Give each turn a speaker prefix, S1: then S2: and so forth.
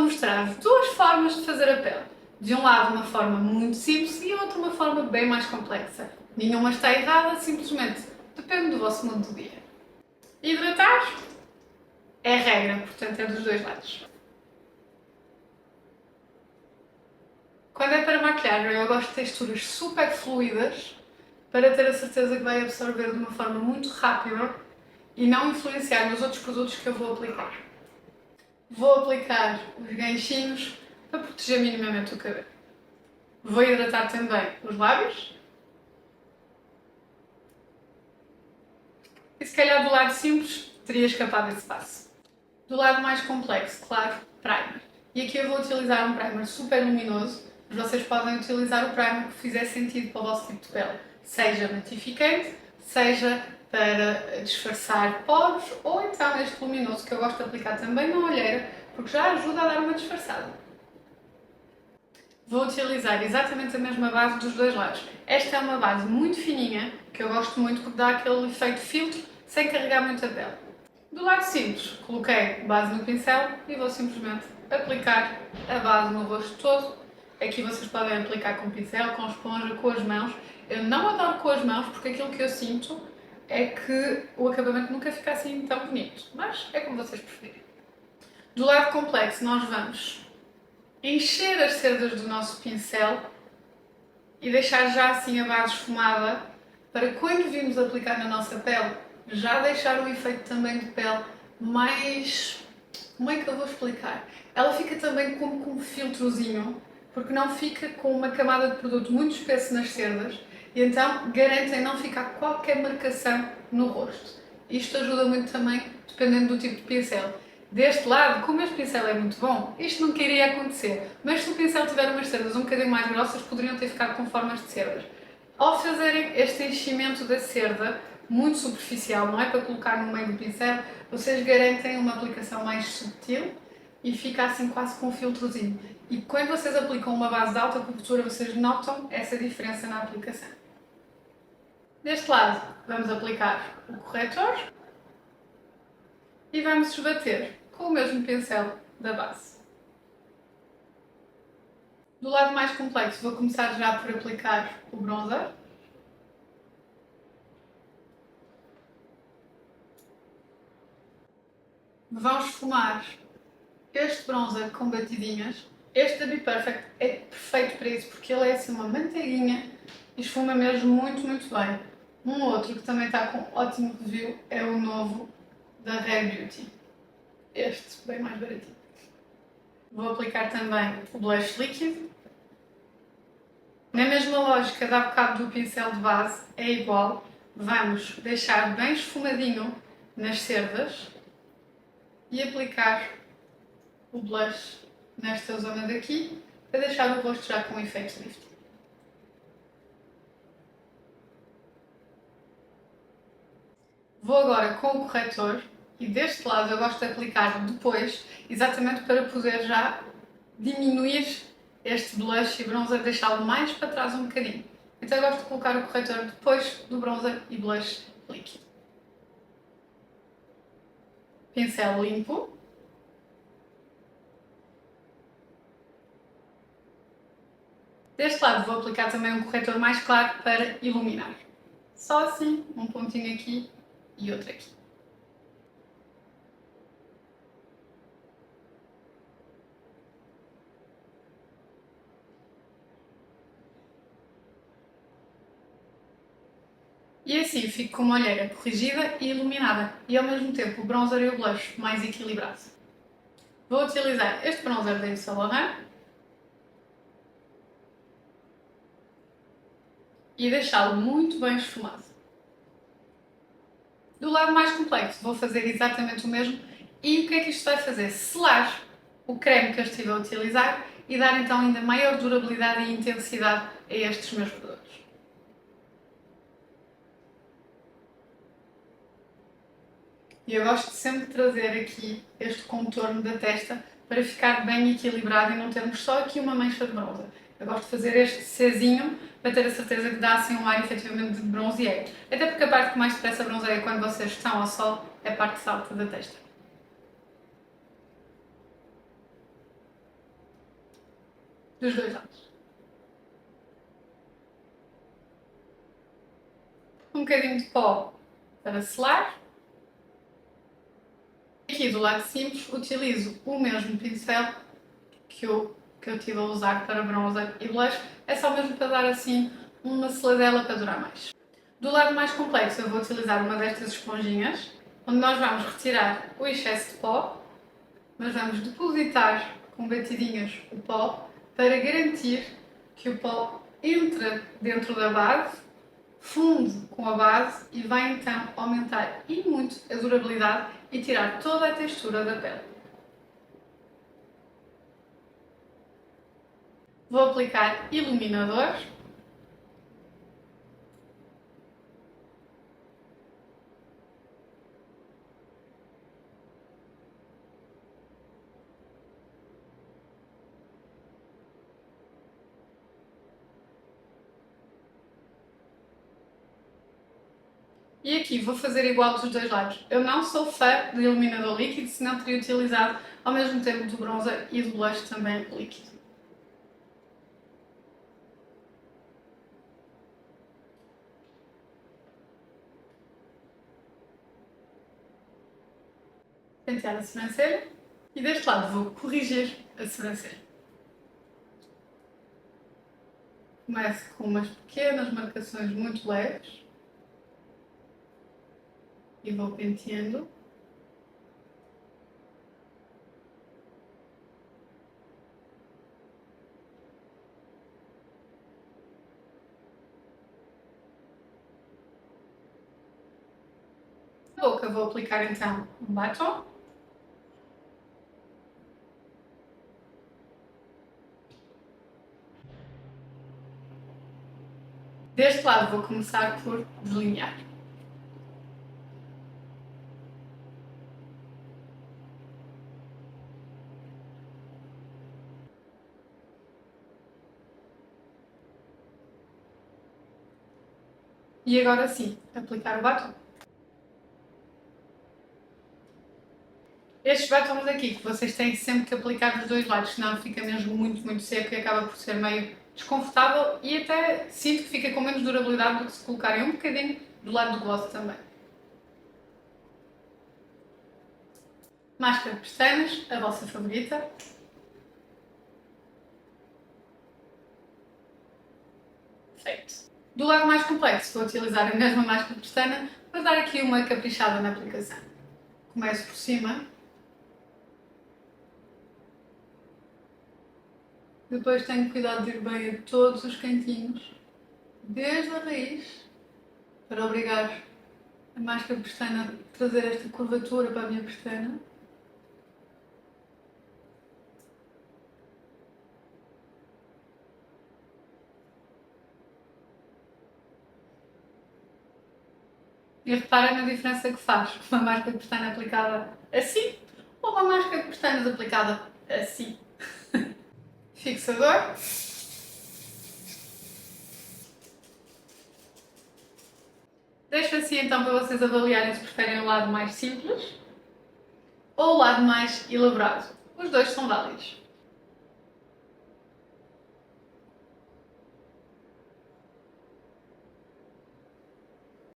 S1: mostrar-vos duas formas de fazer a pele. De um lado uma forma muito simples e outra uma forma bem mais complexa. Nenhuma está errada, simplesmente depende do vosso mood do dia. Hidratar é regra, portanto é dos dois lados. Quando é para maquilhagem, eu gosto de texturas super fluidas para ter a certeza que vai absorver de uma forma muito rápida e não influenciar nos outros produtos que eu vou aplicar. Vou aplicar os ganchinhos para proteger minimamente o cabelo. Vou hidratar também os lábios. E se calhar do lado simples teria escapado esse passo. Do lado mais complexo, claro, primer. E aqui eu vou utilizar um primer super luminoso, mas vocês podem utilizar o primer que fizer sentido para o vosso tipo de pele. Seja matificante, seja para disfarçar poros, ou então este luminoso que eu gosto de aplicar também na olheira, porque já ajuda a dar uma disfarçada. Vou utilizar exatamente a mesma base dos dois lados. Esta é uma base muito fininha, que eu gosto muito porque dá aquele efeito filtro sem carregar muito a pele. Do lado simples, coloquei base no pincel e vou simplesmente aplicar a base no rosto todo. Aqui vocês podem aplicar com pincel, com esponja, com as mãos. Eu não adoro com as mãos porque aquilo que eu sinto é que o acabamento nunca fica assim tão bonito, mas é como vocês preferirem. Do lado complexo nós vamos encher as cerdas do nosso pincel e deixar já assim a base esfumada para quando virmos aplicar na nossa pele, já deixar um efeito também de pele mais... Como é que eu vou explicar? Ela fica também como com um filtrozinho, porque não fica com uma camada de produto muito espesso nas cerdas e então garantem não ficar qualquer marcação no rosto. Isto ajuda muito também, dependendo do tipo de pincel. Deste lado, como este pincel é muito bom, isto nunca iria acontecer, mas se o pincel tiver umas cerdas um bocadinho mais grossas, poderiam ter ficado com formas de cerdas. Ao fazerem este enchimento da cerda, muito superficial, não é para colocar no meio do pincel, vocês garantem uma aplicação mais sutil e fica assim quase com um filtrozinho. E quando vocês aplicam uma base de alta cobertura, vocês notam essa diferença na aplicação. Deste lado, vamos aplicar o corretor e vamos esbater com o mesmo pincel da base. Do lado mais complexo, vou começar já por aplicar o bronzer. Vão esfumar este bronzer com batidinhas. Este da Be Perfect é perfeito para isso, porque ele é assim uma manteiguinha e esfuma mesmo muito, muito bem. Um outro que também está com ótimo review é o novo da Rare Beauty. Este, bem mais baratinho. Vou aplicar também o blush líquido. Na mesma lógica da bocado do pincel de base, é igual. Vamos deixar bem esfumadinho nas cerdas e aplicar o blush nesta zona daqui para deixar o rosto já com um efeito lifting. Vou agora com o corretor e deste lado eu gosto de aplicar depois, exatamente para poder já diminuir este blush e bronzer, deixá-lo mais para trás um bocadinho. Então eu gosto de colocar o corretor depois do bronzer e blush líquido. Pincel limpo. Deste lado vou aplicar também um corretor mais claro para iluminar. Só assim, um pontinho aqui e outro aqui. E assim fico com uma olheira corrigida e iluminada e ao mesmo tempo o bronzer e o blush mais equilibrado. Vou utilizar este bronzer da Yves Saint Laurent e deixá-lo muito bem esfumado. Do lado mais complexo vou fazer exatamente o mesmo e o que é que isto vai fazer? Selar o creme que eu estive a utilizar e dar então ainda maior durabilidade e intensidade a estes meus produtos. E eu gosto de sempre trazer aqui este contorno da testa para ficar bem equilibrado e não termos só aqui uma mancha de bronzer. Eu gosto de fazer este Czinho para ter a certeza que dá assim um ar efetivamente de bronzeeiro. Até porque a parte que mais depressa bronzeia quando vocês estão ao sol é a parte alta da testa. dos dois lados. Um bocadinho de pó para selar. Aqui do lado simples utilizo o mesmo pincel que eu estive a usar para bronzer e blush. É só mesmo para dar assim uma seladela para durar mais. Do lado mais complexo eu vou utilizar uma destas esponjinhas, onde nós vamos retirar o excesso de pó, mas vamos depositar com batidinhas o pó para garantir que o pó entre dentro da base, funde com a base e vai então aumentar e muito a durabilidade e tirar toda a textura da pele. Vou aplicar iluminador. E aqui vou fazer igual dos dois lados. Eu não sou fã de iluminador líquido, senão teria utilizado ao mesmo tempo do bronzer e do blush também líquido. Pentear a sobrancelha e deste lado vou corrigir a sobrancelha. Começo com umas pequenas marcações muito leves e vou penteando. Na boca vou aplicar então um batom. Deste lado vou começar por delinear. E agora sim, aplicar o batom. Estes batons aqui que vocês têm sempre que aplicar dos dois lados, senão fica mesmo muito seco e acaba por ser meio desconfortável e até sinto que fica com menos durabilidade do que se colocarem um bocadinho do lado do gloss também. Máscara de pestanas, a vossa favorita. Feito. Do lado mais complexo vou utilizar a mesma máscara de pestana para dar aqui uma caprichada na aplicação. Começo por cima. Depois tenho cuidado de ir bem a todos os cantinhos, desde a raiz, para obrigar a máscara de pestana a trazer esta curvatura para a minha pestana. E reparem na diferença que faz uma máscara de pestana aplicada assim ou uma máscara de pestanas aplicada assim. Fixador. Deixo assim então para vocês avaliarem se preferem o lado mais simples ou o lado mais elaborado. Os dois são válidos.